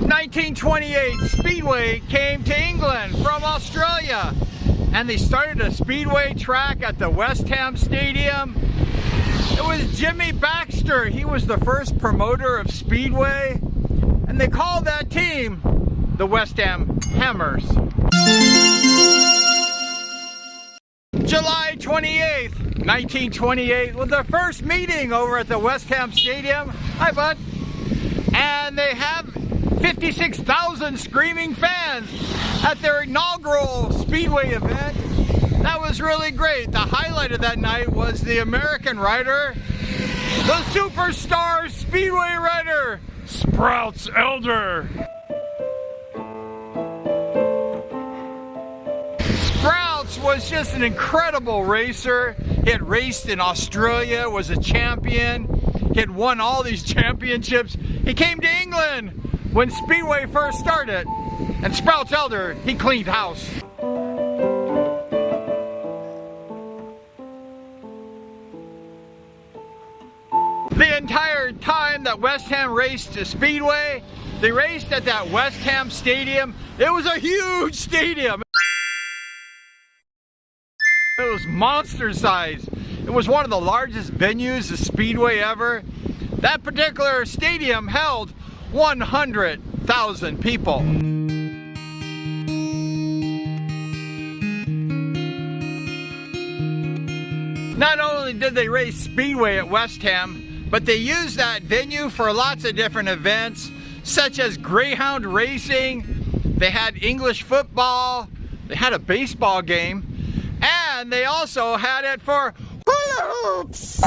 1928, Speedway came to England from Australia, and they started a Speedway track at the West Ham Stadium. It was Jimmy Baxter. He was the first promoter of Speedway, and they called that team the West Ham Hammers. July 28th, 1928 was the first meeting over at the West Ham Stadium. Hi, bud. And they have 56,000 screaming fans at their inaugural Speedway event. That was really great. The highlight of that night was the American rider, the superstar Speedway rider, Sprouts Elder. Sprouts was just an incredible racer. He had raced in Australia, was a champion. He had won all these championships. He came to England when Speedway first started, and Sprouts Elder, he cleaned house. The entire time that West Ham raced to Speedway, they raced at that West Ham Stadium. It was a huge stadium. It was monster size. It was one of the largest venues of Speedway ever. That particular stadium held 100,000 people. Not only did they race Speedway at West Ham, but they used that venue for lots of different events, such as greyhound racing. They had English football, they had a baseball game, and they also had it for hula hoops.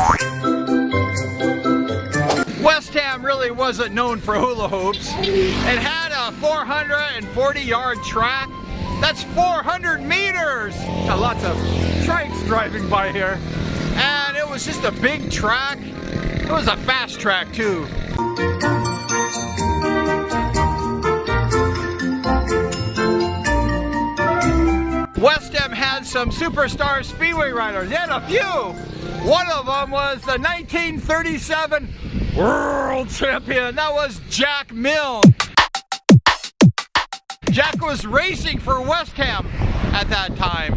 West Ham really wasn't known for hula hoops. It had a 440-yard track. That's 400 meters. Got lots of trikes driving by here. And it was just a big track. It was a fast track too. West Ham had some superstar Speedway riders. They had a few. One of them was the 1937 world champion. That was Jack Milne. Jack was racing for West Ham at that time.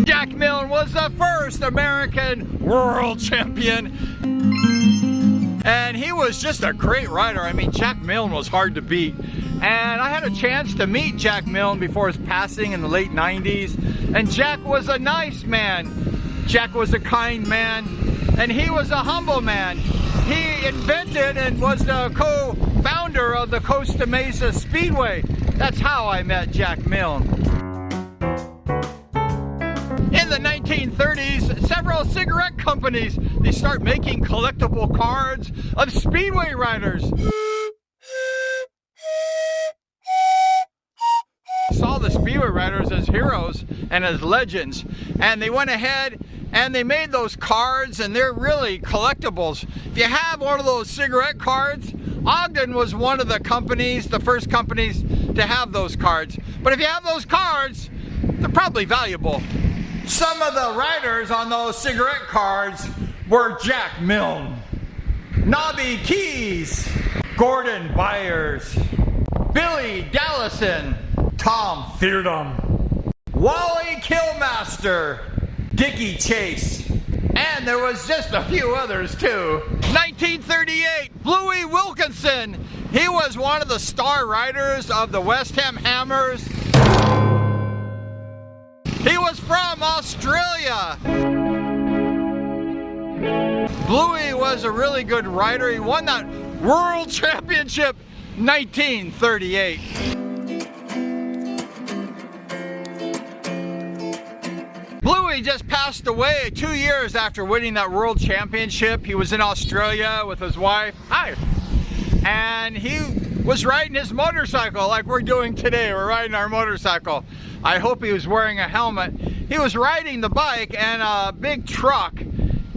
Jack Milne was the first American world champion. And he was just a great rider. I mean, Jack Milne was hard to beat. And I had a chance to meet Jack Milne before his passing in the late 90s. And Jack was a nice man. Jack was a kind man. And he was a humble man. He invented and was the co-founder of the Costa Mesa Speedway. That's how I met Jack Milne. In the 1930s, several cigarette companies, they start making collectible cards of Speedway riders. Saw the Speedway riders as heroes and as legends, and they went ahead and they made those cards, and they're really collectibles. If you have one of those cigarette cards, Ogden was one of the companies, the first companies to have those cards. But if you have those cards, they're probably valuable. Some of the riders on those cigarette cards were Jack Milne, Nobby Keys, Gordon Byers, Billy Dallison, Tom Feardham, Wally Killmaster, Dickie Chase, and there was just a few others too. 1938, Bluey Wilkinson. He was one of the star riders of the West Ham Hammers. He was from Australia. Bluey was a really good rider. He won that World Championship 1938. Bluey just passed away 2 years after winning that World Championship. He was in Australia with his wife. Hi. And he was riding his motorcycle like we're doing today. We're riding our motorcycle. I hope he was wearing a helmet. He was riding the bike and a big truck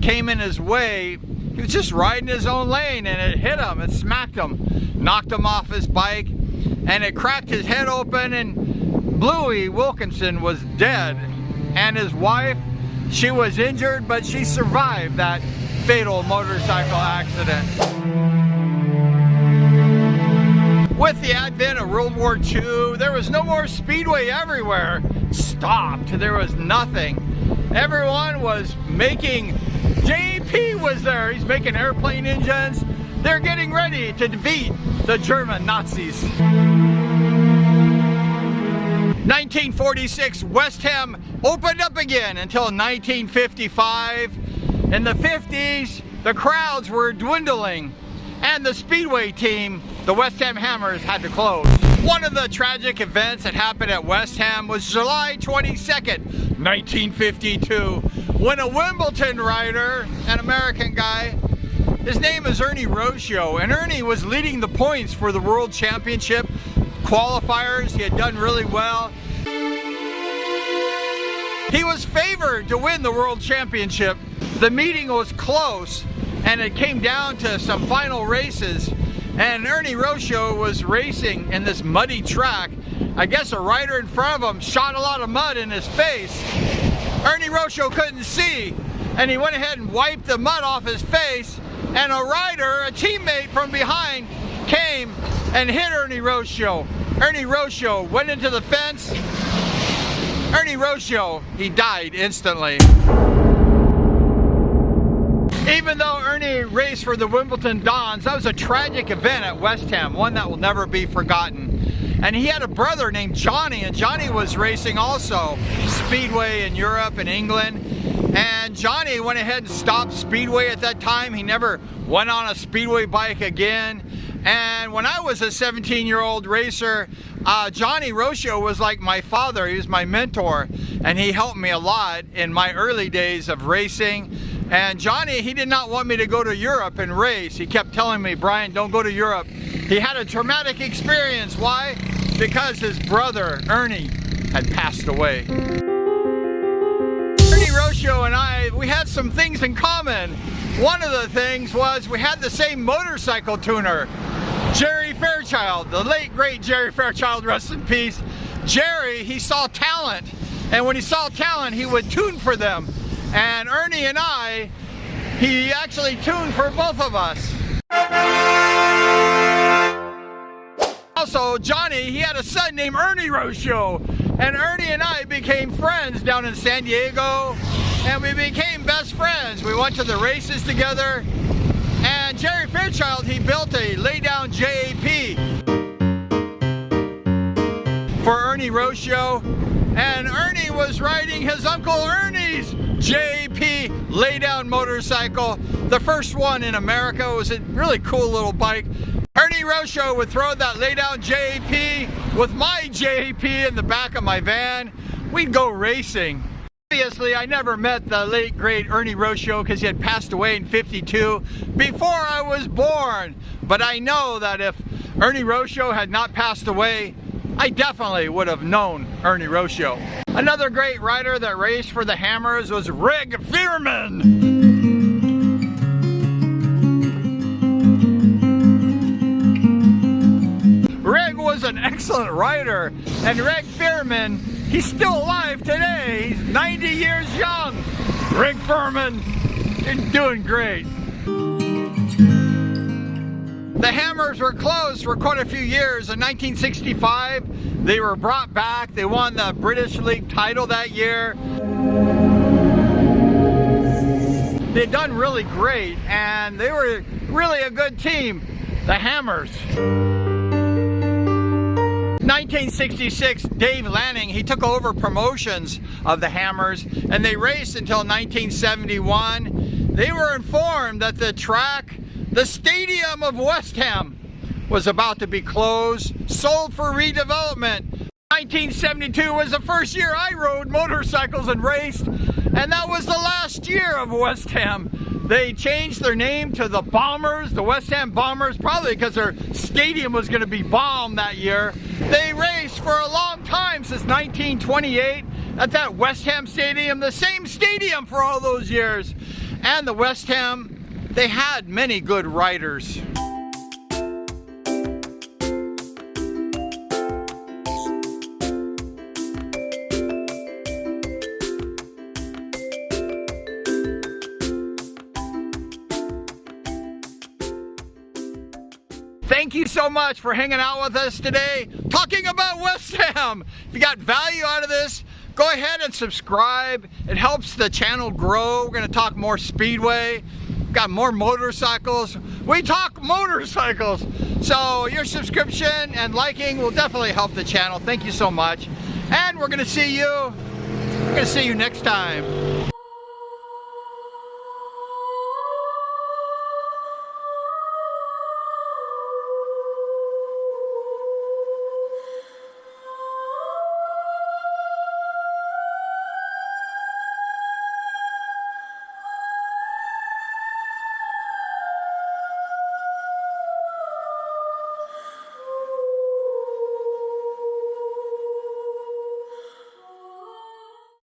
came in his way. He was just riding his own lane and it hit him, it smacked him, knocked him off his bike, and it cracked his head open, and Bluey Wilkinson was dead. And his wife, She was injured, but she survived that fatal motorcycle accident. With the advent of World War II, there was no more Speedway everywhere. Stopped. There was nothing. Everyone was making, JP was there. He's making airplane engines. They're getting ready to defeat the German Nazis. 1946, West Ham opened up again until 1955. In the 50s, the crowds were dwindling, and the Speedway team, the West Ham Hammers, had to close. One of the tragic events that happened at West Ham was July 22nd, 1952, when a Wimbledon rider, an American guy, his name is Ernie Rocio, and Ernie was leading the points for the World Championship qualifiers. He had done really well. He was favored to win the World Championship. The meeting was close, and it came down to some final races, and Ernie Rocio was racing in this muddy track. I guess a rider in front of him shot a lot of mud in his face. Ernie Rocio couldn't see, and he went ahead and wiped the mud off his face, and a rider, a teammate from behind, came and hit Ernie Rocio. Ernie Rocio went into the fence. Ernie Rocio, he died instantly. Even though Ernie raced for the Wimbledon Dons, that was a tragic event at West Ham, one that will never be forgotten. And he had a brother named Johnny, and Johnny was racing also Speedway in Europe and England. And Johnny went ahead and stopped Speedway at that time. He never went on a Speedway bike again. And when I was a 17-year-old racer, Johnny Rocio was like my father. He was my mentor, and he helped me a lot in my early days of racing. And Johnny, he did not want me to go to Europe and race. He kept telling me, Brian, don't go to Europe. He had a traumatic experience. Why? Because his brother, Ernie, had passed away. Ernie Rocio and I, we had some things in common. One of the things was we had the same motorcycle tuner. Jerry Fairchild, the late great Jerry Fairchild, rest in peace. Jerry, he saw talent, and when he saw talent, he would tune for them. And Ernie and I, he actually tuned for both of us. Also, Johnny, he had a son named Ernie Rocio, and Ernie and I became friends down in San Diego, and we became best friends. We went to the races together. And Jerry Fairchild, he built a lay-down JAP for Ernie Rocio, and Ernie was riding his Uncle Ernie's JAP lay-down motorcycle, the first one in America. It was a really cool little bike. Ernie Rocio would throw that lay-down JAP with my JAP in the back of my van. We'd go racing. Obviously, I never met the late great Ernie Rocio because he had passed away in '52 before I was born. But I know that if Ernie Rocio had not passed away, I definitely would have known Ernie Rocio. Another great rider that raced for the Hammers was Rig Fearman. Rig was an excellent rider, and Rig Fearman, he's still alive today. He's 90 years young. Rig Fearman, you're doing great. The Hammers were closed for quite a few years. In 1965, they were brought back. They won the British League title that year. They'd done really great, and they were really a good team, the Hammers. 1966, Dave Lanning, he took over promotions of the Hammers, and they raced until 1971. They were informed that the track, the stadium of West Ham, was about to be closed, sold for redevelopment. 1972 was the first year I rode motorcycles and raced, and that was the last year of West Ham. They changed their name to the Bombers, the West Ham Bombers, probably because their stadium was going to be bombed that year. They raced for a long time, since 1928, at that West Ham Stadium, the same stadium for all those years. And the West Ham, they had many good riders. Thank you so much for hanging out with us today, talking about West Ham. If you got value out of this, go ahead and subscribe. It helps the channel grow. We're gonna talk more Speedway. Got more motorcycles. We talk motorcycles. So your subscription and liking will definitely help the channel. Thank you so much. And we're gonna see you next time.